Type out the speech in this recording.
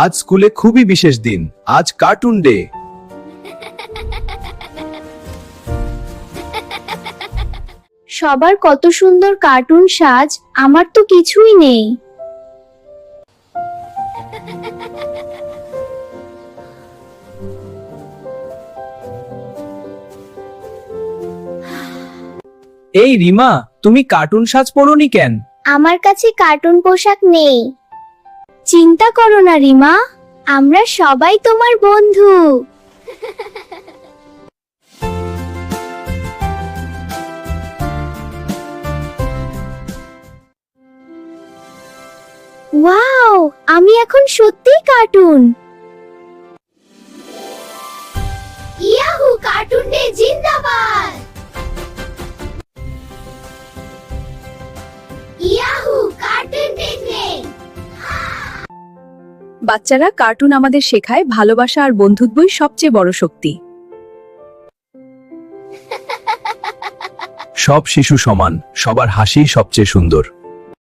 আজ স্কুলে খুবই বিশেষ দিন, আজ কার্টুন ডে। সবার কত সুন্দর কার্টুন সাজ, আমার তো কিছুই নেই। এই রিমা, তুমি কার্টুন সাজ পরোনি কেন? আমার কাছে কার্টুন পোশাক নেই। চিন্তা করো না রিমা, আমরা সবাই তোমার বন্ধু। ওয়াও, আমি এখন সত্যিই কার্টুন। ইয়াহু, কার্টুন ডে জিন্দাবাদ। ইয়াহু, কার্টুন দেখলে। বাচ্চারা, কার্টুন আমাদের শেখায় ভালোবাসা আর বন্ধুত্বই সবচেয়ে বড় শক্তি। সব শিশু সমান, সবার হাসি সবচেয়ে সুন্দর।